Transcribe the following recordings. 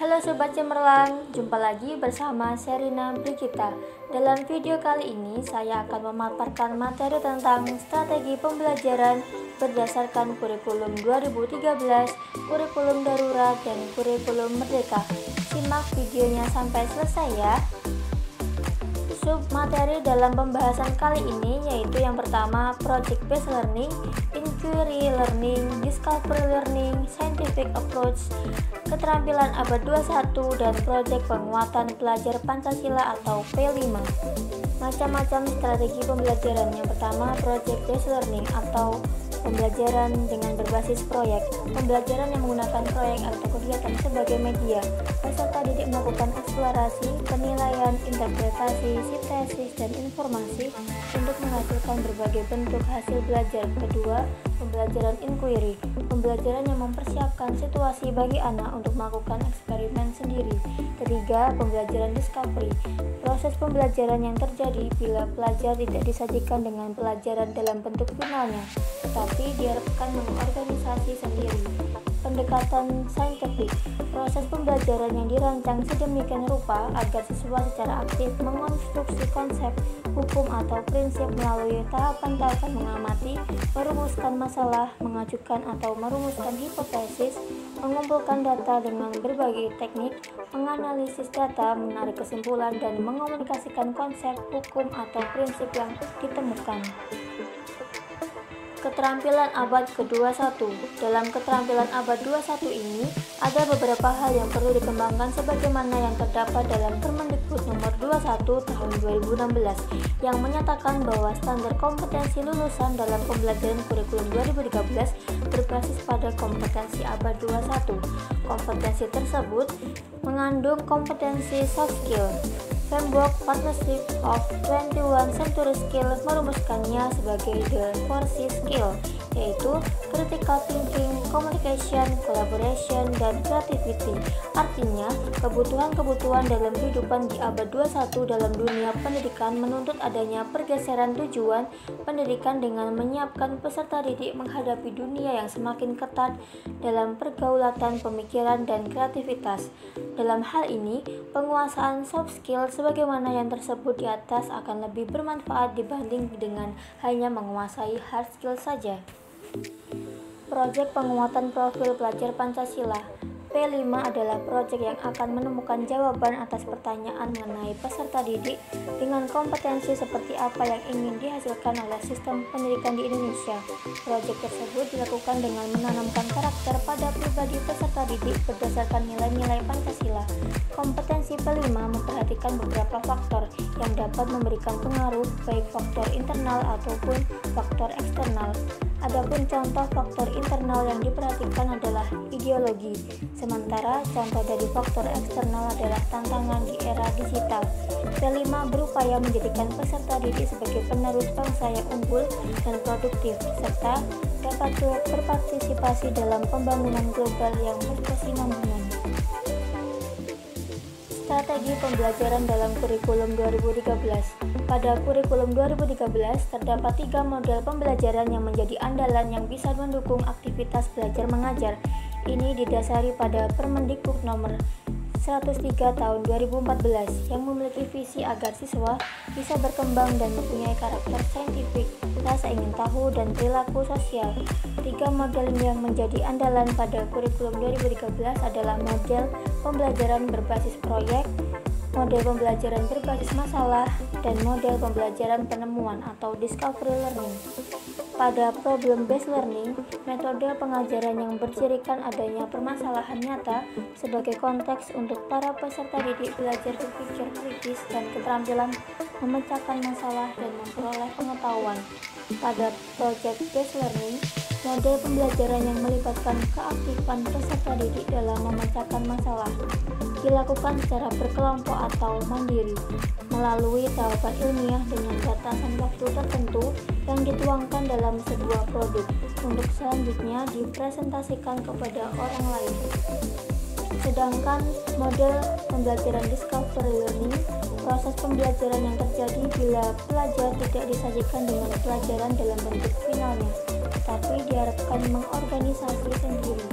Halo Sobat Cemerlang, jumpa lagi bersama Sherina Brigita. Dalam video kali ini saya akan memaparkan materi tentang strategi pembelajaran berdasarkan kurikulum 2013, kurikulum darurat, dan kurikulum merdeka. Simak videonya sampai selesai ya. Submateri dalam pembahasan kali ini yaitu yang pertama Project Based Learning, Inquiry Learning, Discovery Learning, Scientific Approach, Keterampilan Abad 21, dan Proyek Penguatan Pelajar Pancasila atau P5. Macam-macam strategi pembelajaran. Yang pertama Project Based Learning atau pembelajaran dengan berbasis proyek. Pembelajaran yang menggunakan proyek atau kegiatan sebagai media. Peserta didik melakukan eksplorasi, penilaian, interpretasi, sintesis, dan informasi untuk menghasilkan berbagai bentuk hasil belajar. Kedua, pembelajaran inquiry. Pembelajaran yang mempersiapkan situasi bagi anak untuk melakukan eksperimen sendiri. Ketiga, pembelajaran discovery. Proses pembelajaran yang terjadi bila pelajar tidak disajikan dengan pelajaran dalam bentuk finalnya, tetapi diharapkan mengorganisasi sendiri. Pendekatan saintifik. Proses pembelajaran yang dirancang sedemikian rupa agar siswa secara aktif mengonstruksi konsep, hukum atau prinsip melalui tahapan-tahapan mengamati, merumuskan masalah, mengajukan atau merumuskan hipotesis, mengumpulkan data dengan berbagai teknik, menganalisis data, menarik kesimpulan, dan mengomunikasikan konsep, hukum atau prinsip yang ditemukan. Keterampilan abad ke-21. Dalam keterampilan abad 21 ini, ada beberapa hal yang perlu dikembangkan sebagaimana yang terdapat dalam Permendikbud nomor 21 tahun 2016 yang menyatakan bahwa standar kompetensi lulusan dalam pembelajaran kurikulum 2013 berbasis pada kompetensi abad 21. Kompetensi tersebut mengandung kompetensi soft skill. Framework Partnership of 21 Century Skill merumuskannya sebagai the 4C skill, yaitu critical thinking, communication, collaboration, dan creativity. Artinya, kebutuhan-kebutuhan dalam kehidupan di abad 21 dalam dunia pendidikan menuntut adanya pergeseran tujuan pendidikan dengan menyiapkan peserta didik menghadapi dunia yang semakin ketat dalam pergaulatan pemikiran dan kreativitas. Dalam hal ini, penguasaan soft skill sebagaimana yang tersebut di atas akan lebih bermanfaat dibanding dengan hanya menguasai hard skill saja. Proyek penguatan profil pelajar Pancasila P5 adalah proyek yang akan menemukan jawaban atas pertanyaan mengenai peserta didik dengan kompetensi seperti apa yang ingin dihasilkan oleh sistem pendidikan di Indonesia. Proyek tersebut dilakukan dengan menanamkan karakter pada pribadi peserta didik berdasarkan nilai-nilai Pancasila. Kompetensi P5 memperhatikan beberapa faktor yang dapat memberikan pengaruh, baik faktor internal ataupun faktor eksternal. Adapun contoh faktor internal yang diperhatikan adalah ideologi, sementara contoh dari faktor eksternal adalah tantangan di era digital. P5 berupaya menjadikan peserta didik sebagai penerus bangsa yang unggul dan produktif, serta dapat berpartisipasi dalam pembangunan global yang berkesinambungan. Strategi pembelajaran dalam kurikulum 2013. Pada kurikulum 2013, terdapat 3 model pembelajaran yang menjadi andalan yang bisa mendukung aktivitas belajar mengajar. Ini didasari pada Permendikbud nomor 103 tahun 2014 yang memiliki visi agar siswa bisa berkembang dan mempunyai karakter saintifik, rasa ingin tahu, dan perilaku sosial. 3 model yang menjadi andalan pada kurikulum 2013 adalah model pembelajaran berbasis proyek, model pembelajaran berbasis masalah, dan model pembelajaran penemuan atau discovery learning. Pada problem based learning, metode pengajaran yang bercirikan adanya permasalahan nyata sebagai konteks untuk para peserta didik belajar berpikir kritis dan keterampilan memecahkan masalah dan memperoleh pengetahuan. Pada project based learning, model pembelajaran yang melibatkan keaktifan peserta didik dalam memecahkan masalah dilakukan secara berkelompok atau mandiri melalui tahapan ilmiah dengan batasan waktu tertentu yang dituangkan dalam sebuah produk untuk selanjutnya dipresentasikan kepada orang lain. Sedangkan model pembelajaran discovery learning, proses pembelajaran yang terjadi bila pelajar tidak disajikan dengan pelajaran dalam bentuk finalnya, tetapi diharapkan mengorganisasi sendiri.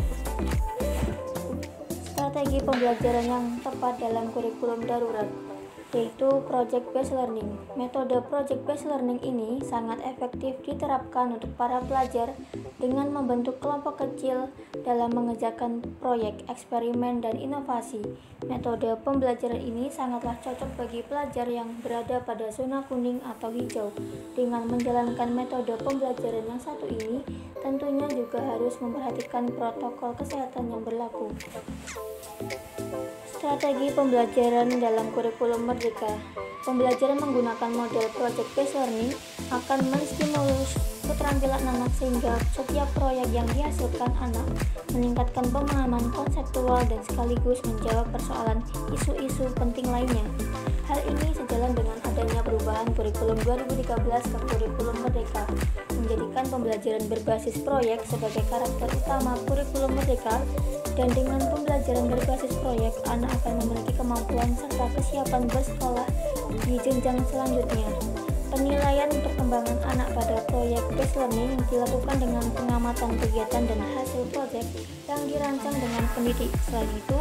strategi pembelajaran yang tepat dalam kurikulum darurat, yaitu Project Based Learning. Metode Project Based Learning ini sangat efektif diterapkan untuk para pelajar dengan membentuk kelompok kecil dalam mengerjakan proyek, eksperimen, dan inovasi. Metode pembelajaran ini sangatlah cocok bagi pelajar yang berada pada zona kuning atau hijau. Dengan menjalankan metode pembelajaran yang satu ini, tentunya juga harus memperhatikan protokol kesehatan yang berlaku. Strategi pembelajaran dalam kurikulum merdeka. Pembelajaran menggunakan model Project Based Learning akan menstimulus keterampilan anak sehingga setiap proyek yang dihasilkan anak meningkatkan pemahaman konseptual dan sekaligus menjawab persoalan isu-isu penting lainnya. Hal ini sejalan dengan adanya perubahan kurikulum 2013 ke kurikulum merdeka, menjadikan pembelajaran berbasis proyek sebagai karakter utama kurikulum merdeka, dan dengan pembelajaran berbasis proyek, anak akan memiliki kemampuan serta kesiapan bersekolah di jenjang selanjutnya. Penilaian perkembangan anak pada proyek based learning dilakukan dengan pengamatan kegiatan dan hasil proyek yang dirancang dengan pendidik. Selain itu,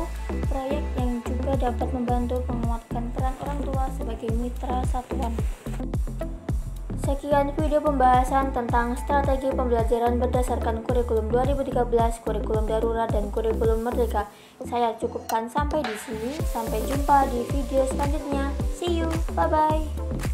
proyek yang juga dapat membantu menguatkan peran orang tua sebagai mitra satuan. Sekian video pembahasan tentang strategi pembelajaran berdasarkan kurikulum 2013, kurikulum darurat, dan kurikulum merdeka. Saya cukupkan sampai di sini. Sampai jumpa di video selanjutnya. See you. Bye bye.